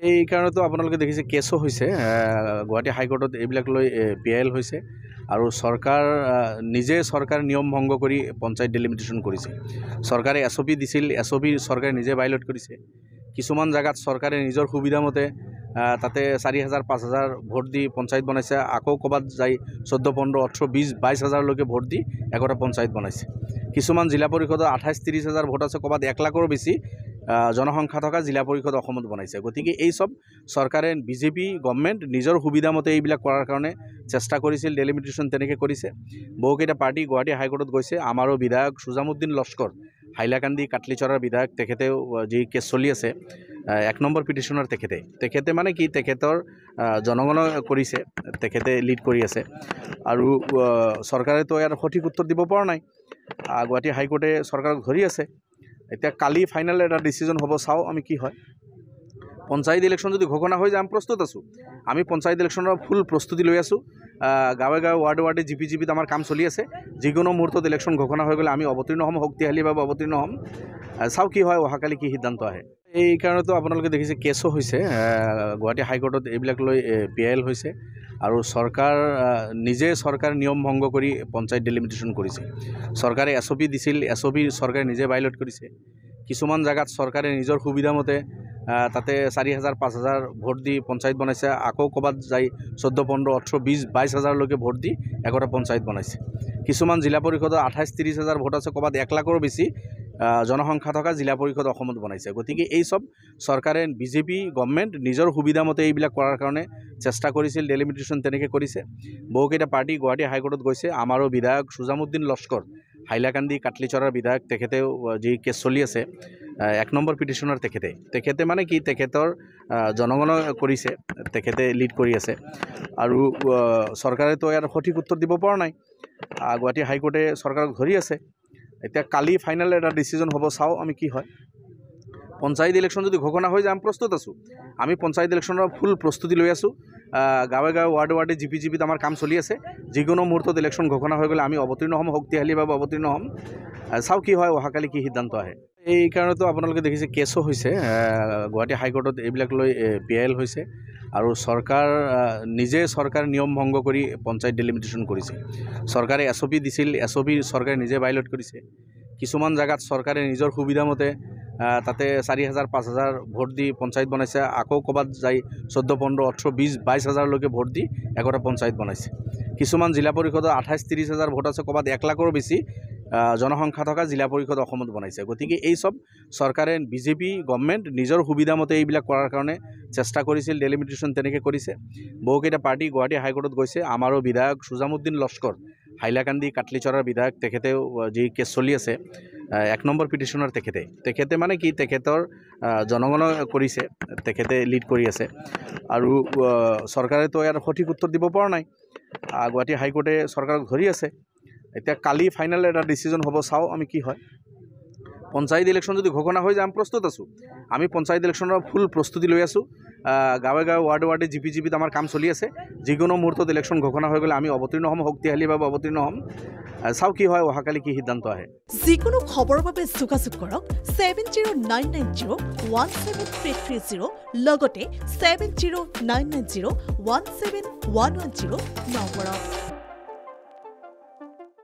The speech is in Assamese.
এই কাৰণেতো আপোনালোকে দেখিছে কেছো হৈছে গুৱাহাটী হাইকোৰ্টত এইবিলাক লৈ PIL হৈছে আৰু চৰকাৰ নিয়ম ভংগ কৰি পঞ্চায়ত ডেলিমিটেশ্যন কৰিছে। চৰকাৰে SOP দিছিল, SOP চৰকাৰে নিজে ভায়োলেট কৰিছে। কিছুমান জায়গাত চৰকাৰে নিজৰ সুবিধা মতে তাতে 4000 5000 ভোট দি পঞ্চায়ত বনাইছে, আকৌ ক'ৰবাত যাই 14 15 18 20 22000লৈকে ভোট দি একটা পঞ্চায়ত বনাইছে। কিছুমান জিলা পৰিষদত 28 30,000 ভোট আছে, ক'ৰবাত 1 লাখৰো বেছি জনসংখ্যা থকা জিলা পৰিষদ অসমত বনাইছে। গতিকে এই সব চৰকাৰে বিজেপি গভৰ্নমেণ্ট নিজৰ সুবিধা মতে এইবিলাক কৰাৰ কাৰণে চেষ্টা কৰিছিল, ডেলিমিটেশ্যন তেনেকৈ কৰিছে। বহুকেইটা পাৰ্টি গুৱাহাটী হাইকোৰ্টত গৈছে। আমাৰো বিধায়ক সুজামুদ্দিন লস্কৰ, হাইলাকান্দি কাটলিচৰাৰ বিধায়ক, তেখেতেও যি কেছ চলি আছে 1 নম্বৰ পিটিশ্যনৰ তেখেতে মানে কি তেখেতৰ জনগণ কৰিছে, তেখেতে লিড কৰি আছে আৰু চৰকাৰেতো ইয়াৰ সঠিক উত্তৰ দিব পৰা নাই। গুৱাহাটী হাইকোৰ্টে চৰকাৰক ধৰি আছে। এতিয়া কালি ফাইনেল এটা ডিচিজন হ'ব, চাওঁ আমি কি হয়। পঞ্চায়ত ইলেকশ্যন যদি ঘোষণা হৈ যায় আমি প্ৰস্তুত আছোঁ। আমি পঞ্চায়ত ইলেকশ্যনৰ ফুল প্ৰস্তুতি লৈ আছোঁ। গাঁৱে গাঁৱে ৱাৰ্ডে জিপিত আমাৰ কাম চলি আছে। যিকোনো মুহূৰ্তত ইলেকশ্যন ঘোষণা হৈ গ'লে আমি অৱতীৰ্ণ হ'ম, শক্তিশালীভাৱে অৱতীৰ্ণ হ'ম। চাওঁ কি হয়, অহাকালি কি সিদ্ধান্ত আহে। এই কাৰণেতো আপোনালোকে দেখিছে কেছো হৈছে গুৱাহাটী হাইকোৰ্টত এইবিলাক লৈ PIL হৈছে আৰু চৰকাৰ নিয়ম ভংগ কৰি পঞ্চায়ত ডেলিমিটেশ্যন কৰিছে। চৰকাৰে SOP দিছিল, SOP চৰকাৰে নিজে ভায়োলেট কৰিছে। কিছুমান জায়গাত চৰকাৰে নিজৰ সুবিধা মতে তাতে 4000 5000 ভোট দি পঞ্চায়ত বনাইছে, আকৌ ক'ৰবাত যাই 14 15 18 20 22000লৈকে ভোট দি একটা পঞ্চায়ত বনাইছে। কিছুমান জিলা পৰিষদত 28 30,000 ভোট আছে, ক'ৰবাত 1 লাখৰো বেছি জনসংখ্যা থকা জিলা পৰিষদ অসমত বনাইছে। গতিকে এই সব চৰকাৰে বিজেপি গভৰ্নমেণ্ট নিজৰ সুবিধা মতে এইবিলাক কৰাৰ কাৰণে চেষ্টা কৰিছিল, ডেলিমিটেশ্যন তেনেকৈ কৰিছে। বহুকেইটা পাৰ্টি গুৱাহাটী হাইকোৰ্টত গৈছে। আমাৰো বিধায়ক সুজামুদ্দিন লস্কৰ, হাইলাকান্দি কাটলিচৰাৰ বিধায়ক, তেখেতেও যি কেছ চলি আছে 1 নম্বৰ পিটিশ্যনৰ তেখেতে মানে কি তেখেতৰ জনগণ কৰিছে, তেখেতে লিড কৰি আছে আৰু চৰকাৰেতো ইয়াৰ সঠিক উত্তৰ দিব পৰা নাই। গুৱাহাটী হাইকোৰ্টে চৰকাৰক ধৰি আছে। এতিয়া কালি ফাইনেল এটা ডিচিজন হ'ব, চাওঁ আমি কি হয়। পঞ্চায়ত ইলেকশ্যন যদি ঘোষণা হৈ যায় আমি প্ৰস্তুত আছোঁ। আমি পঞ্চায়ত ইলেকশ্যনৰ ফুল প্ৰস্তুতি লৈ আছোঁ। গাঁৱে গাঁৱে ৱাৰ্ডে জিপিত আমাৰ কাম চলি আছে। যিকোনো মুহূৰ্তত ইলেকশ্যন ঘোষণা হৈ গ'লে আমি অৱতীৰ্ণ হ'ম, শক্তিশালীভাৱে অৱতীৰ্ণ হ'ম। চাওঁ কি হয়, অহাকালি কি সিদ্ধান্ত আহে। এই কাৰণেতো আপোনালোকে দেখিছে কেছো হৈছে গুৱাহাটী হাইকোৰ্টত এইবিলাক লৈ PIL হৈছে আৰু চৰকাৰ নিয়ম ভংগ কৰি পঞ্চায়ত ডেলিমিটেশ্যন কৰিছে। চৰকাৰে SOP দিছিল, SOP চৰকাৰে নিজে ভায়োলেট কৰিছে। কিছুমান জায়গাত চৰকাৰে নিজৰ সুবিধা মতে তাতে 4000 5000 ভোট দি পঞ্চায়ত বনাইছে, আকৌ ক'ৰবাত যাই 14 15 18 20 22000লৈকে ভোট দি একটা পঞ্চায়ত বনাইছে। কিছুমান জিলা পৰিষদত 28 30,000 ভোট আছে, ক'ৰবাত 1 লাখৰো বেছি জনসংখ্যা থকা জিলা পৰিষদ অসমত বনাইছে। গতিকে এই সব চৰকাৰে বিজেপি গভৰ্নমেণ্ট নিজৰ সুবিধা মতে এইবিলাক কৰাৰ কাৰণে চেষ্টা কৰিছিল, ডেলিমিটেশ্যন তেনেকৈ কৰিছে। বহুকেইটা পাৰ্টি গুৱাহাটী হাইকোৰ্টত গৈছে। আমাৰো বিধায়ক সুজামুদ্দিন লস্কৰ, হাইলাকান্দি কাটলিচৰাৰ বিধায়ক, তেখেতেও যি কেছ চলি আছে 1 নম্বৰ পিটিশ্যনৰ তেখেতে মানে কি তেখেতৰ জনগণ কৰিছে, তেখেতে লিড কৰি আছে আৰু চৰকাৰেতো ইয়াৰ সঠিক উত্তৰ দিব পৰা নাই। গুৱাহাটী হাইকোৰ্টে চৰকাৰক ধৰি আছে। এতিয়া কালি ফাইনেল এটা ডিচিজন হ'ব, চাওঁ আমি কি হয়। পঞ্চায়ত ইলেকশ্যন যদি ঘোষণা হৈ যায় আমি প্ৰস্তুত আছোঁ। আমি পঞ্চায়ত ইলেকশ্যনৰ ফুল প্ৰস্তুতি লৈ আছোঁ। গাঁৱে গাঁৱে ৱাৰ্ডে জিপিত আমাৰ কাম চলি আছে। যিকোনো মুহূৰ্তত ইলেকশ্যন ঘোষণা হৈ গ'লে আমি অৱতীৰ্ণ হ'ম, শক্তিশালীভাৱে অৱতীৰ্ণ হ'ম। চাওঁ কি হয়, অহাকালি কি সিদ্ধান্ত আহে। যিকোনো খবৰৰ বাবে যোগাযোগ কৰক 7099017330 লগতে 7099017110 নম্বৰত।